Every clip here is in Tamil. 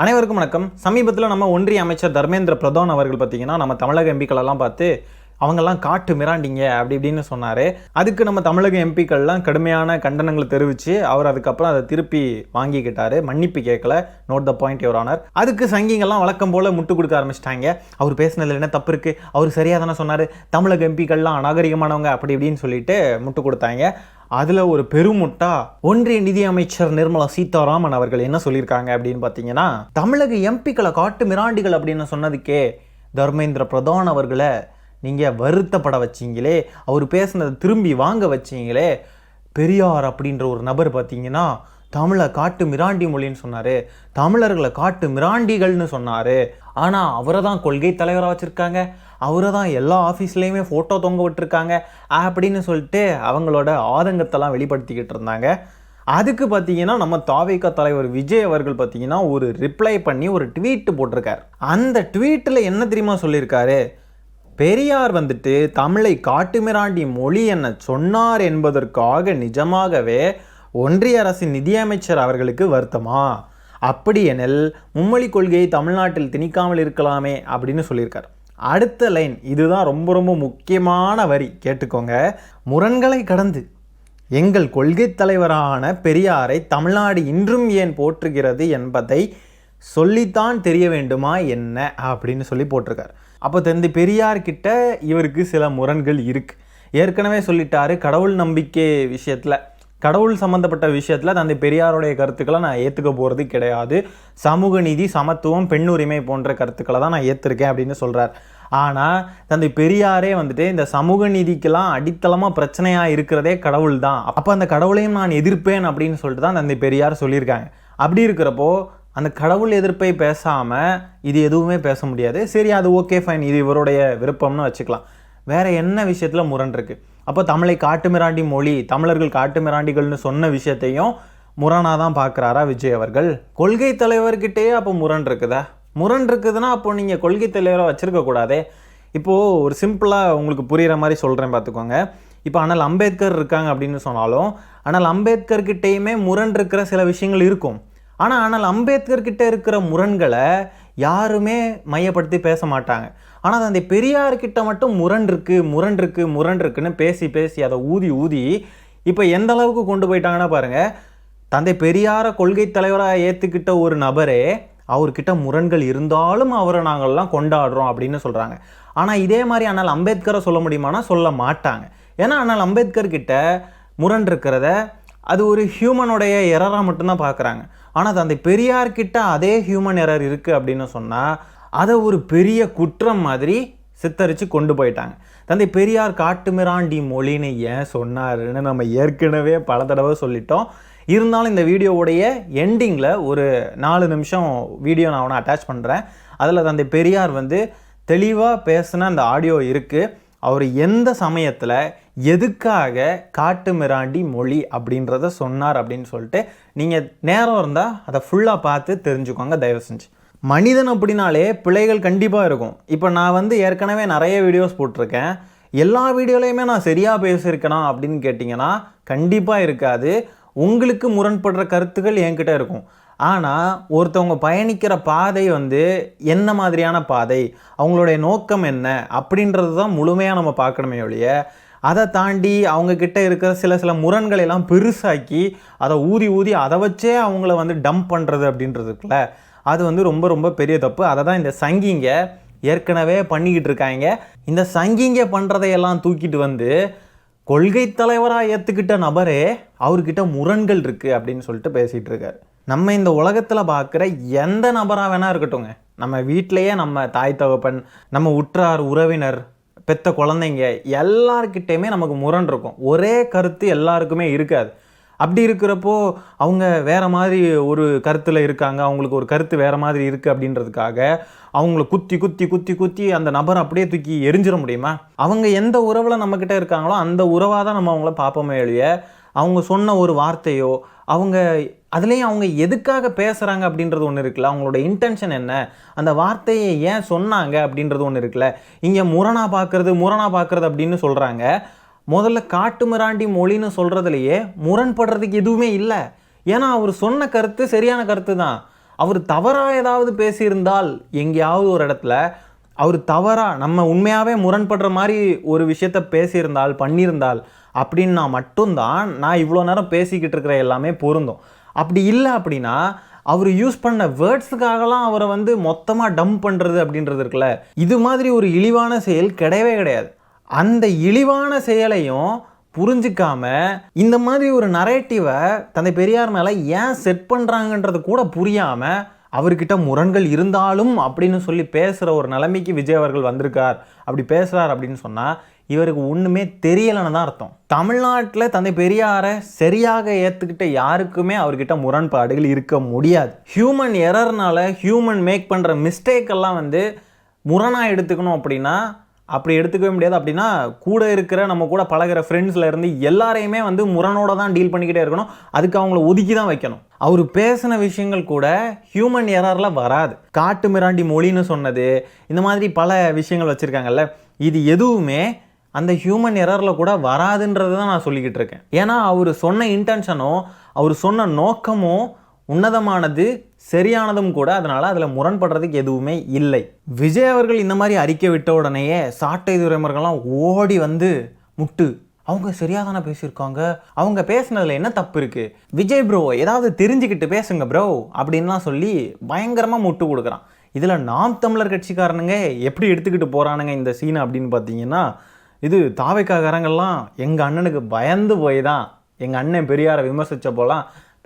அனைவருக்கும் வணக்கம். சமீபத்தில் நம்ம ஒன்றிய அமைச்சர் தர்மேந்திர பிரதான் அவர்கள் பார்த்தீங்கன்னா நம்ம தமிழக எம்பிக்களெல்லாம் பார்த்து அவங்கெல்லாம் காட்டு மிராண்டிங்க அப்படி இப்படின்னு சொன்னார். அதுக்கு நம்ம தமிழக எம்பிக்கள்லாம் கடுமையான கண்டனங்களை தெரிவித்து அவர் அதுக்கப்புறம் அதை திருப்பி வாங்கிக்கிட்டாரு. மன்னிப்பு கேட்கல. Note the point your honour. அதுக்கு சங்கிங்கெல்லாம் வழக்கம் போல் முட்டு கொடுக்க ஆரம்பிச்சிட்டாங்க. அவர் பேசினதில் என்ன தப்பு இருக்குது, அவர் சரியாக தானே சொன்னார், தமிழக எம்பிக்கள்லாம் அநாகரிகமானவங்க அப்படி இப்படின்னு சொல்லிட்டு முட்டு கொடுத்தாங்க. அதில் ஒரு பெருமுட்டா ஒன்றிய நிதி அமைச்சர் நிர்மலா சீதாராமன் அவர்கள் என்ன சொல்லியிருக்காங்க அப்படின்னு பார்த்தீங்கன்னா, தமிழக எம்பிக்களை காட்டு மிராண்டிகள் அப்படின்னு சொன்னதுக்கே தர்மேந்திர பிரதான் அவர்களை நீங்கள் வருத்தப்பட வச்சிங்களே, அவர் பேசினதை திரும்பி வாங்க வச்சிங்களே. பெரியார் அப்படின்ற ஒரு நபர் பார்த்தீங்கன்னா தமிழை காட்டு மிராண்டி மொழின்னு சொன்னார், தமிழர்களை காட்டு மிராண்டிகள்னு சொன்னார். ஆனால் அவரை தான் கொள்கை தலைவராக வச்சுருக்காங்க, அவரை தான் எல்லா ஆஃபீஸ்லேயுமே ஃபோட்டோ தொங்க விட்டுருக்காங்க அப்படின்னு சொல்லிட்டு அவங்களோட ஆதங்கத்தெல்லாம் வெளிப்படுத்திக்கிட்டு இருந்தாங்க. அதுக்கு பார்த்தீங்கன்னா நம்ம தாவேகா தலைவர் விஜய் அவர்கள் பார்த்தீங்கன்னா ஒரு ரிப்ளை பண்ணி ஒரு ட்வீட் போட்டிருக்கார். அந்த ட்வீட்டில் என்ன தெரியுமா சொல்லியிருக்காரு, பெரியார் வந்துட்டு தமிழை காட்டுமிராண்டி மொழி என சொன்னார் என்பதற்காக நிஜமாகவே ஒன்றிய அரசின் நிதியமைச்சர் அவர்களுக்கு வருத்தமா, அப்படி எனில் மும்மொழி கொள்கையை தமிழ்நாட்டில் திணிக்காமல் இருக்கலாமே அப்படின்னு சொல்லியிருக்கார். அடுத்த லைன் இதுதான் ரொம்ப ரொம்ப முக்கியமான வரி, கேட்டுக்கோங்க. முரண்களை கடந்து எங்கள் கொள்கை தலைவரான பெரியாரை தமிழ்நாடு இன்றும் ஏன் போற்றுகிறது என்பதை சொல்லித்தான் தெரிய வேண்டுமா என்ன அப்படின்னு சொல்லி போட்டிருக்கார். அப்போ தந்தை பெரியார்கிட்ட இவருக்கு சில முரண்கள் இருக்குது. ஏற்கனவே சொல்லிட்டாரு, கடவுள் நம்பிக்கை விஷயத்தில், கடவுள் சம்மந்தப்பட்ட விஷயத்தில் தந்தை பெரியாருடைய கருத்துக்களை நான் ஏற்றுக்க போகிறது கிடையாது, சமூக நீதி, சமத்துவம், பெண்ணுரிமை போன்ற கருத்துக்களை தான் நான் ஏற்றிருக்கேன் அப்படின்னு சொல்கிறார். ஆனால் தந்தை பெரியாரே வந்துட்டு இந்த சமூக நீதிக்கெல்லாம் அடித்தளமாக பிரச்சனையாக இருக்கிறதே கடவுள் தான், அப்போ அந்த கடவுளையும் நான் எதிர்ப்பேன் அப்படின்னு சொல்லிட்டு தான் தந்தை பெரியார் சொல்லியிருக்காங்க. அப்படி இருக்கிறப்போ அந்த கடவுள் எதிர்ப்பை பேசாமல் இது எதுவுமே பேச முடியாது. சரி, அது ஓகே ஃபைன், இது இவருடைய விருப்பம்னு வச்சுக்கலாம். வேறு என்ன விஷயத்தில் முரண் இருக்குது? அப்போ தமிழை காட்டுமிராண்டி மொழி, தமிழர்கள் காட்டுமிராண்டிகள்னு சொன்ன விஷயத்தையும் முரணாக தான் பார்க்குறாரா விஜய் அவர்கள்? கொள்கை தலைவர்கிட்டே அப்போ முரண் இருக்குதா? முரண் இருக்குதுன்னா அப்போ நீங்கள் கொள்கை தலைவராக வச்சுருக்கக்கூடாதே. இப்போது ஒரு சிம்பிளாக உங்களுக்கு புரிகிற மாதிரி சொல்கிறேன் பார்த்துக்கோங்க. இப்போ அண்ணல் அம்பேத்கர் இருக்காங்க அப்படின்னு சொன்னாலும் அண்ணல் அம்பேத்கர்கிட்டையுமே முரண் இருக்கிற சில விஷயங்கள் இருக்கும். ஆனால் அம்பேத்கர்கிட்ட இருக்கிற முரண்களை யாருமே மையப்படுத்தி பேச மாட்டாங்க. ஆனால் அந்த பெரியார்கிட்ட மட்டும் முரண் இருக்குன்னு பேசி அதை ஊதி இப்போ எந்த அளவுக்கு கொண்டு போயிட்டாங்கன்னா பாருங்கள், தந்தை பெரியாரை கொள்கை தலைவராக ஏற்றுக்கிட்ட ஒரு நபரே அவர்கிட்ட முரண்கள் இருந்தாலும் அவரை நாங்கள்லாம் கொண்டாடுறோம் அப்படின்னு சொல்கிறாங்க. ஆனால் இதே மாதிரி அண்ணல் அம்பேத்கரை சொல்ல முடியுமானா சொல்ல மாட்டாங்க. ஏன்னா அண்ணல் அம்பேத்கர்கிட்ட முரண் இருக்கிறத அது ஒரு ஹியூமனுடைய எரராக மட்டும்தான் பார்க்குறாங்க. ஆனால் தந்தை பெரியார்கிட்ட அதே ஹியூமன் எரர் இருக்குது அப்படின்னு சொன்னால் அதை ஒரு பெரிய குற்றம் மாதிரி சித்தரித்து கொண்டு போயிட்டாங்க. தந்தை பெரியார் காட்டுமிராண்டி மொழின்னு ஏன் சொன்னாருன்னு நம்ம ஏற்கனவே பல தடவை சொல்லிட்டோம். இருந்தாலும் இந்த வீடியோவுடைய எண்டிங்கில் ஒரு 4 நிமிஷம் வீடியோ நான் அவனை அட்டாச் பண்ணுறேன். அதில் தந்தை பெரியார் தெளிவாக பேசின அந்த ஆடியோ இருக்குது. அவர் எந்த சமயத்தில் எதுக்காக காட்டுமிராண்டி மொழி அப்படின்றத சொன்னார் அப்படின்னு சொல்லிட்டு நீங்கள் நேரம் இருந்தால் அதை ஃபுல்லாக பார்த்து தெரிஞ்சுக்கோங்க தயவு செஞ்சு. மனிதன் அப்படின்னாலே பிழைகள் கண்டிப்பாக இருக்கும். இப்போ நான் ஏற்கனவே நிறைய வீடியோஸ் போட்டிருக்கேன். எல்லா வீடியோலையுமே நான் சரியாக பேசியிருக்கேனா அப்படின்னு கேட்டிங்கன்னா கண்டிப்பாக இருக்காது. உங்களுக்கு முரண்படுற கருத்துக்கள் என்கிட்ட இருக்கும். ஆனால் ஒருத்தவங்க பயணிக்கிற பாதை என்ன மாதிரியான பாதை, அவங்களுடைய நோக்கம் என்ன அப்படின்றது தான் முழுமையாக நம்ம பார்க்கணுமே ஒழிய அதை தாண்டி அவங்கக்கிட்ட இருக்கிற சில முரண்களெல்லாம் பெருசாக்கி அதை ஊதி அதை வச்சே அவங்கள டம்ப் பண்ணுறது அப்படின்றதுக்குல அது ரொம்ப ரொம்ப பெரிய தப்பு. அதை தான் இந்த சங்கிங்க ஏற்கனவே பண்ணிக்கிட்டு இருக்காங்க. இந்த சங்கிங்க பண்ணுறதையெல்லாம் தூக்கிட்டு கொள்கை தலைவராக ஏற்றுக்கிட்ட நபரே அவர்கிட்ட முரண்கள் இருக்குது அப்படின்னு சொல்லிட்டு பேசிகிட்டு இருக்காரு. நம்ம இந்த உலகத்தில் பார்க்குற எந்த நபராக வேணா இருக்கட்டுங்க, நம்ம வீட்டிலையே நம்ம தாய் தகப்பன், நம்ம உற்றார் உறவினர், பெத்த குழந்தைங்க எல்லார்கிட்டையுமே நமக்கு முரண் இருக்கும். ஒரே கருத்து எல்லாருக்குமே இருக்காது. அப்படி இருக்கிறப்போ அவங்க வேறு மாதிரி ஒரு கருத்தில் இருக்காங்க, அவங்களுக்கு ஒரு கருத்து வேறு மாதிரி இருக்குது அப்படின்றதுக்காக அவங்கள குத்தி அந்த நபரை அப்படியே தூக்கி எரிஞ்சிட முடியுமா? அவங்க எந்த உறவில் நம்மக்கிட்ட இருக்காங்களோ அந்த உறவாக தான் நம்ம அவங்கள பார்ப்போமே ஒழிய அவங்க சொன்ன ஒரு வார்த்தையோ அவங்க அதுலேயும் அவங்க எதுக்காக பேசுகிறாங்க அப்படின்றது ஒன்று இருக்குல்ல, அவங்களோட இன்டென்ஷன் என்ன, அந்த வார்த்தையை ஏன் சொன்னாங்க அப்படின்றது ஒன்று இருக்குல்ல. இங்கே முரணாக பார்க்குறது அப்படின்னு சொல்கிறாங்க. முதல்ல காட்டுமிராண்டி மொழின்னு சொல்கிறதுலையே முரண்படுறதுக்கு எதுவுமே இல்லை. ஏன்னா அவர் சொன்ன கருத்து சரியான கருத்து தான். அவர் தவறா ஏதாவது பேசியிருந்தால் எங்கேயாவது ஒரு இடத்துல அவர் தவறா நம்ம உண்மையாகவே முரண்படுற மாதிரி ஒரு விஷயத்த பேசியிருந்தால் பண்ணியிருந்தால் அப்படின்னா மட்டும்தான் நான் இவ்வளோ நேரம் பேசிக்கிட்டு இருக்கிற எல்லாமே பொருந்தும். அப்படி இல்லை அப்படின்னா அவர் யூஸ் பண்ண வேர்ட்ஸுக்காகலாம் அவரை வந்து மொத்தமாக டம்ப் பண்ணுறது அப்படின்றது இருக்குல்ல, இது மாதிரி ஒரு இழிவான செயல் கிடையவே கிடையாது. அந்த இழிவான செயலையும் புரிஞ்சிக்காம இந்த மாதிரி ஒரு நரேட்டிவை தந்தை பெரியார் மேலே ஏன் செட் பண்ணுறாங்கன்றது கூட புரியாமல் அவர்கிட்ட முரண்கள் இருந்தாலும் அப்படின்னு சொல்லி பேசுகிற ஒரு நிலைமைக்கு விஜய் அவர்கள் வந்திருக்கார். அப்படி பேசுகிறார் அப்படின்னு சொன்னால் இவருக்கு ஒன்றுமே தெரியலைன்னு தான் அர்த்தம். தமிழ்நாட்டில் தந்தை பெரியாரை சரியாக ஏற்றுக்கிட்ட யாருக்குமே அவர்கிட்ட முரண்பாடுகள் இருக்க முடியாது. ஹியூமன் எரர்னால ஹியூமன் மேக் பண்ணுற மிஸ்டேக்கெல்லாம் வந்து முரணாக எடுத்துக்கணும் அப்படின்னா அப்படி எடுத்துக்கவே முடியாது. அப்படின்னா கூட இருக்கிற நம்ம கூட பழகிற ஃப்ரெண்ட்ஸில் இருந்து எல்லாரையுமே வந்து முரணோட தான் டீல் பண்ணிக்கிட்டே இருக்கணும். அதுக்கு அவங்கள ஒதுக்கி தான் வைக்கணும். அவர் பேசின விஷயங்கள் கூட ஹியூமன் எரரில் வராது. காட்டு மிராண்டி மொழின்னு சொன்னது, இந்த மாதிரி பல விஷயங்கள் வச்சுருக்காங்கல்ல, இது எதுவுமே அந்த ஹியூமன் எரரில் கூட வராதுன்றது தான் நான் சொல்லிக்கிட்டு இருக்கேன். ஏன்னா அவர் சொன்ன இன்டென்ஷனும் அவர் சொன்ன நோக்கமும் உன்னதமானது, சரியானதும் கூட. அதனால் அதில் முரண்படுறதுக்கு எதுவுமே இல்லை. விஜய் அவர்கள் இந்த மாதிரி அறிக்கை விட்ட உடனேயே சாட்டை துறைமுறைகள்லாம் ஓடி வந்து முட்டு, அவங்க சரியாக தானே பேசியிருக்காங்க, அவங்க பேசுனதில் என்ன தப்பு இருக்குது, விஜய் ப்ரோ ஏதாவது தெரிஞ்சுக்கிட்டு பேசுங்க ப்ரோ அப்படின்லாம் சொல்லி பயங்கரமாக முட்டு கொடுக்குறான். இதில் நாம் தமிழர் கட்சிக்காரனுங்க எப்படி எடுத்துக்கிட்டு போகிறானுங்க இந்த சீனை அப்படின்னு பார்த்தீங்கன்னா, இது தாவைக்காரங்கள்லாம் எங்கள் அண்ணனுக்கு பயந்து போய் தான் எங்கள் அண்ணன் பெரியாரை விமர்சித்த போலாம்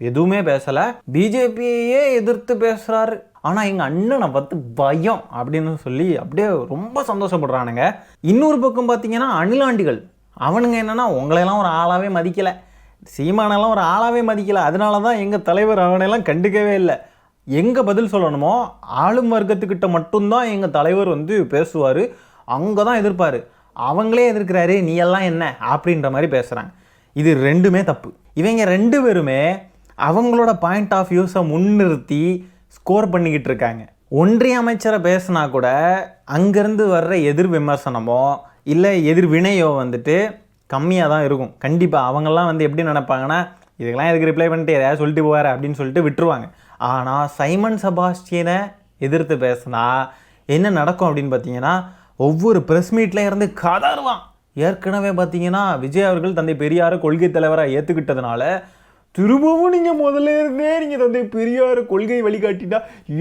எதுவுமே பேசலை, பிஜேபியையே எதிர்த்து பேசுகிறாரு, ஆனால் எங்கள் அண்ணனை பார்த்து பயம் அப்படின்னு சொல்லி அப்படியே ரொம்ப சந்தோஷப்படுறானுங்க. இன்னொரு பக்கம் பார்த்தீங்கன்னா அணிலாண்டிகள், அவனுங்க என்னென்னா உங்களையெல்லாம் ஒரு ஆளாகவே மதிக்கலை, சீமானெல்லாம் ஒரு ஆளாகவே மதிக்கலை, அதனால தான் எங்கள் தலைவர் அவனையெல்லாம் கண்டுக்கவே இல்லை. எங்கே பதில் சொல்லணுமோ ஆளும் வர்க்கத்துக்கிட்ட மட்டும்தான் எங்கள் தலைவர் வந்து பேசுவார், அங்கே தான் எதிர்ப்பார், அவங்களே எதிர்க்கிறாரு, நீ எல்லாம் என்ன அப்படின்ற மாதிரி பேசுகிறாங்க. இது ரெண்டுமே தப்பு. இவங்க ரெண்டு பேருமே அவங்களோட பாயிண்ட் ஆஃப் வியூஸை முன்னிறுத்தி ஸ்கோர் பண்ணிக்கிட்டு இருக்காங்க. ஒன்றிய அமைச்சரை பேசினா கூட அங்கேருந்து வர்ற எதிர் விமர்சனமோ இல்லை எதிர்வினையோ வந்துட்டு கம்மியாக தான் இருக்கும். கண்டிப்பாக அவங்கெல்லாம் வந்து எப்படி நினைப்பாங்கன்னா, இதுக்கெல்லாம் எதுக்கு ரிப்ளை பண்ணிட்டு எதாவது சொல்லிட்டு போவார் அப்படின்னு சொல்லிட்டு விட்டுருவாங்க. ஆனால் சைமன் செபாஸ்டியனை எதிர்த்து பேசினா என்ன நடக்கும் அப்படின்னு பார்த்தீங்கன்னா, ஒவ்வொரு ப்ரெஸ் மீட்லேயும் இருந்து கதறுவான். ஏற்கனவே பார்த்தீங்கன்னா விஜய் அவர்கள் தந்தை பெரியாரை கொள்கை தலைவராக ஏற்றுக்கிட்டதுனால திரும்பவும் நீங்கள் முதல்ல இருந்தே நீங்கள் தந்தை பெரியார் கொள்கை வழிகாட்டிட்டா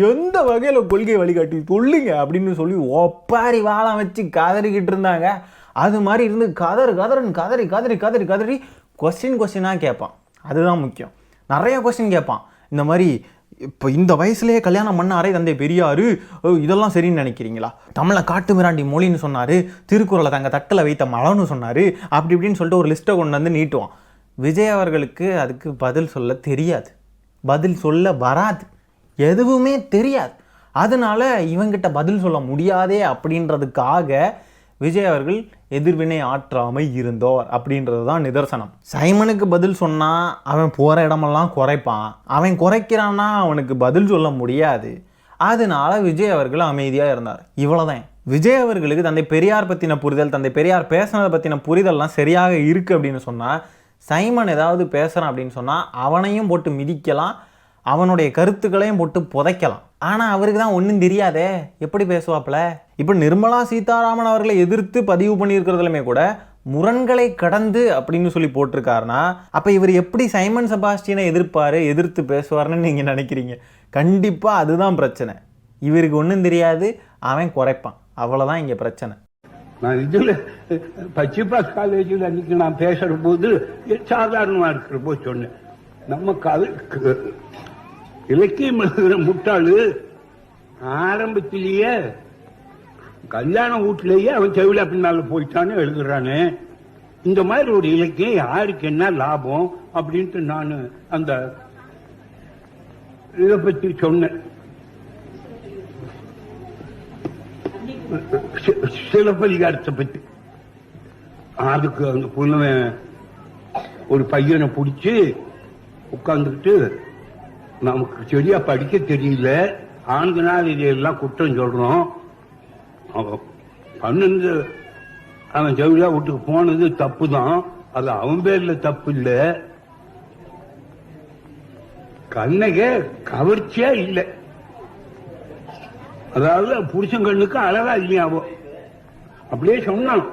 எந்த வகையில் கொள்கை வழிகாட்டி சொல்லுங்க அப்படின்னு சொல்லி ஒப்பாரி வாழம் வச்சு கதறிக்கிட்டு இருந்தாங்க. அது மாதிரி இருந்து கதறி கொஸ்டினாக கேட்பான். அதுதான் முக்கியம். நிறைய கொஸ்டின் கேட்பான். இந்த மாதிரி இப்போ இந்த வயசுலேயே கல்யாணம் பண்ணாரே தந்தை பெரியார், இதெல்லாம் சரின்னு நினைக்கிறீங்களா, தமிழை காட்டு மிராண்டி மொழின்னு சொன்னார், திருக்குறளை தங்க தட்டில் வைத்த மலன்னு சொன்னார், அப்படி இப்படின்னு சொல்லிட்டு ஒரு லிஸ்ட்டை கொண்டு வந்து நீட்டுவான். விஜய் அவர்களுக்கு அதுக்கு பதில் சொல்ல தெரியாது, பதில் சொல்ல வராது, எதுவுமே தெரியாது. அதனால இவங்கிட்ட பதில் சொல்ல முடியாதே அப்படின்றதுக்காக விஜய் அவர்கள் எதிர்வினை ஆற்றாமல் இருந்தோர் அப்படின்றது தான் நிதர்சனம். சைமனுக்கு பதில் சொன்னால் அவன் போகிற இடமெல்லாம் குறைப்பான், அவன் குறைக்கிறான்னா அவனுக்கு பதில் சொல்ல முடியாது. அதனால விஜய் அவர்கள் அமைதியாக இருந்தார். இவ்வளோதான். விஜய் அவர்களுக்கு தந்தை பெரியார் பற்றின புரிதல், தந்தை பெரியார் பேசுனதை பற்றின புரிதல்லாம் சரியாக இருக்குது அப்படின்னு சொன்னால், சைமன் ஏதாவது பேசுகிறான் அப்படின்னு சொன்னால் அவனையும் போட்டு மிதிக்கலாம், அவனுடைய கருத்துக்களையும் போட்டு புதைக்கலாம். ஆனால் அவருக்கு தான் ஒன்றும் தெரியாதே, எப்படி பேசுவாப்புல. இப்போ நிர்மலா சீதாராமன் அவர்களை எதிர்த்து பதிவு பண்ணியிருக்கிறதுலுமே கூட முரண்களை கடந்து அப்படின்னு சொல்லி போட்டிருக்காருன்னா, அப்போ இவர் எப்படி சைமன் செபாஸ்டியனை எதிர்த்து பேசுவார்னு நீங்கள் நினைக்கிறீங்க? கண்டிப்பாக அதுதான் பிரச்சனை. இவருக்கு ஒன்றும் தெரியாது, அவன் குறைப்பான், அவ்வளோதான் இங்கே பிரச்சனை. நான் இதில் பச்சிபாஸ் காலேஜில் அன்னைக்கு நான் பேசுகிற போது சாதாரணமாக இருக்கிற போது சொன்னேன், நம்ம இலக்கியம் எழுதுகிற முட்டாளு ஆரம்பத்திலேயே கல்யாண வீட்டிலேயே அவன் செவில பின்னால போயிட்டான்னு எழுதுறானே, இந்த மாதிரி ஒரு இலக்கியம் யாருக்கு என்ன லாபம் அப்படின்ட்டு நான் அந்த இதை பற்றி சொன்னேன். சிலப்பதிகாரத்தை பற்றி அதுக்கு அந்த புலவன் ஒரு பையனை பிடிச்சி உட்கார்ந்துக்கிட்டு, நமக்கு சரியா படிக்க தெரியல, ஆண்களால் இதையெல்லாம் குற்றம் சொல்றோம், பன்னெண்டு அவன் ஜவுளியா வீட்டுக்கு போனது தப்பு தான், அது அவன் பேர்ல தப்பு இல்ல, கண்ணகே கவர்ச்சியா இல்லை, அதாவது புருஷன் கண்ணுக்கு அழகா இல்லையாவோ அப்படியே சொன்னான்.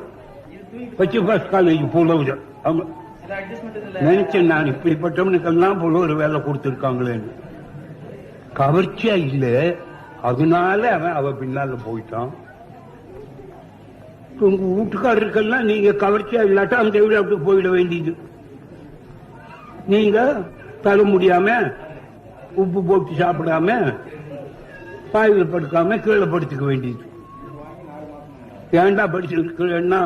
பச்சைபாஸ் காலேஜ் புலவர் அவங்க நினைச்சேன் நான் இப்படிப்பட்டவனுக்கெல்லாம் புலவர் வேலை கொடுத்திருக்காங்களேன்னு. கவர்ச்சியா இல்ல, அதனால அவன் அவ பின்னால போயிட்டான். உங்க வீட்டுக்காரருக்கெல்லாம் நீங்க கவர்ச்சியா இல்லாட்டா அந்த வீடு அப்படி போயிட வேண்டியது. நீங்க தர முடியாம உப்பு போட்டு சாப்பிடாம பாயில் படுக்காம கீழே படுத்துக்க வேண்டியது. ஏண்டா படிச்சிருக்கேன்னா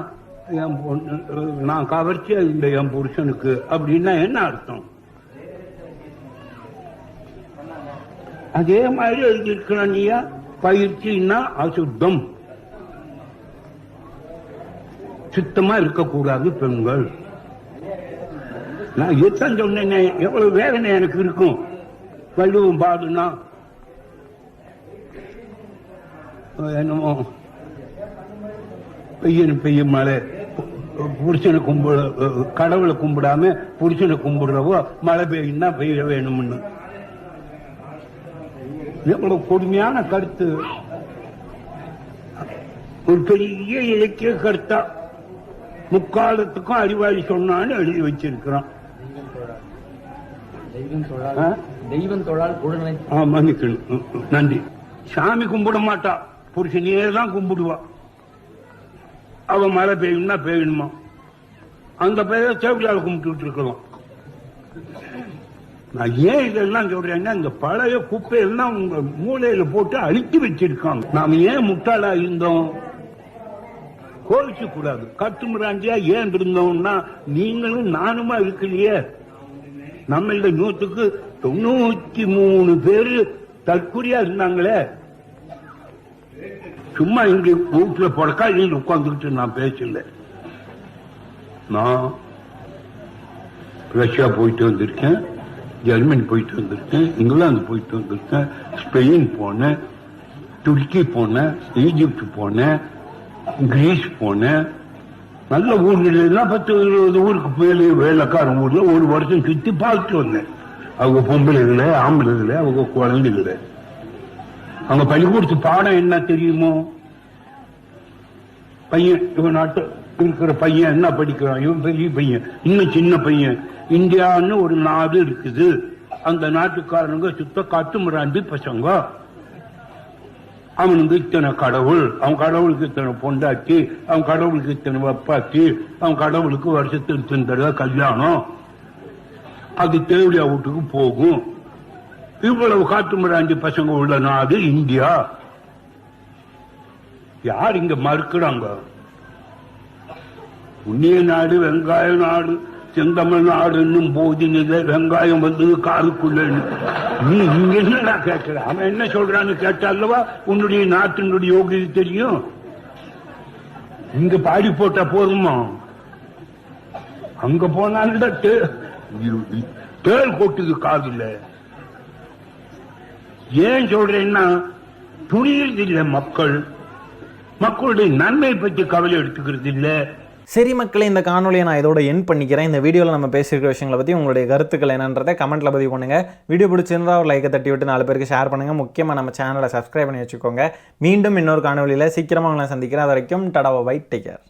நான் கவர்ச்சியா இல்லை என் புருஷனுக்கு அப்படின்னா என்ன அர்த்தம்? அதே மாதிரி எழுதியிருக்கிறான். நீயா பயிற்சின்னா அசுத்தம், சுத்தமா இருக்கக்கூடாது பெண்கள். நான் எத்தான் சொன்னேன், எவ்வளவு வேதனை எனக்கு இருக்கும். வள்ளுவம் பாடுனா என்னமோ பெய்யும் மழை, புருஷனை கடவுளை கும்பிடாம புருஷனை கும்பிடுறவோ மழை பெய்யுன்னா பெய்ய வேணும்னு. எவ்வளவு கொடுமையான கருத்து. ஒரு பெரிய இலக்கிய கருத்தா முக்காலத்துக்கும் அறிவாளி சொன்னான்னு எழுதி வச்சிருக்கிறான். தெய்வம் தொழால் மன்னிக்கணும், நன்றி. சாமி கும்பிட மாட்டா, புருஷனையே தான் கும்பிடுவா. அவன் மழை பெய்யும்னா பெய்யணுமா, அந்த பெயரை சேவடியால் கும்பிட்டு இருக்கலாம். நான் ஏன் இதெல்லாம் சொல்றேன்னா, இந்த பழைய குப்பையெல்லாம் உங்க மூலையில போட்டு அழித்து வச்சிருக்காங்க. நாம ஏன் முட்டாளா இருந்தோம்? கோவிச்சு கூடாது. கட்டுமிராண்டியா ஏன் இருந்தோம்னா, நீங்களும் நானுமா இருக்கலையே. நம்ம 100க்கு 93 பேரு தற்கொலையா இருந்தாங்களே. சும்மா இங்க வீட்டுல படக்கா இங்க உட்கார்ந்துக்கிட்டு நான் பேசல. நான் ரஷ்யா போயிட்டு வந்திருக்கேன், ஜெர்மனி போயிட்டு வந்திருக்கேன், இங்கிலாந்து போயிட்டு வந்திருக்கேன், ஸ்பெயின் போனேன், துருக்கி போனேன், ஈஜிப்ட் போனேன், கிரீஸ் போனேன். நல்ல ஊர்கள் எல்லாம் 10-20 ஊருக்கு போய் வேலைக்காரன் ஊர்ல ஒரு வருஷம் சுத்தி பார்த்துட்டு வந்தேன். அவங்க பொம்பளைகள ஆம்பளைகள அவங்க குழந்தைகள. அவங்க பள்ளிக்கூடத்து பாடம் என்ன தெரியுமோ? பையன் இவன் நாட்டு இருக்கிற பையன் என்ன படிக்கிறான், இவன் பெரிய பையன், இன்னும் சின்ன பையன். இந்தியான்னு ஒரு நாடு இருக்குது, அந்த நாட்டுக்காரனுங்க சுத்த காட்டுமிராண்டி பசங்க. அவனுக்கு இத்தனை கடவுள், அவன் கடவுளுக்கு இத்தனை பொண்டாட்டி, அவன் கடவுளுக்கு இத்தனை வப்பாட்டி, அவன் கடவுளுக்கு வருஷத்துக்கு இத்தனை தடவை கல்யாணம். அது தேவடியா வீட்டுக்கு போகும். இவ்வளவு காட்டுமிராண்டி பசங்க உள்ள நாடு இந்தியா. யார் இங்க மறுக்கிறாங்க? புண்ணிய நாடு, வெங்காய நாடு, செந்தமிழ் நாடு போதினில வெங்காயம் வந்து காலுக்குள்ள. நீ இங்க என்னடா கேட்கிற? அவன் என்ன சொல்றான்னு கேட்டாலவா உன்னுடைய நாட்டினுடைய யோகிதை தெரியும். இங்க பாடி போட்டா போதுமா? அங்க போனால்தான் தேள் கொட்டுது காதுல. ஏன் சொல்றேன்னா, துணியது இல்லை மக்கள், மக்களுடைய நன்மை பற்றி கவலை எடுத்துக்கிறது இல்லை. சரி மக்களே, இந்த காணொலியை நான் இதோட என் பண்ணிக்கிறேன். இந்த வீடியோவில் நம்ம பேசியிருக்கிற விஷயங்களை பற்றி உங்களுடைய கருத்துக்கள் என்னன்றதை கமெண்ட்டில் பதிவு பண்ணுங்கள். வீடியோ பிடிச்சிருந்தா ஒரு லைக்கை தட்டி விட்டு 4 பேருக்கு ஷேர் பண்ணுங்கள். முக்கியமாக நம்ம சேனலை சப்ஸ்கிரைப் பண்ணி வச்சுக்கோங்க. மீண்டும் இன்னொரு காணொலியில் சீக்கிரமாக உங்களை சந்திக்கிறேன். அது வரைக்கும் டடாவா பை, டேக் கேர்.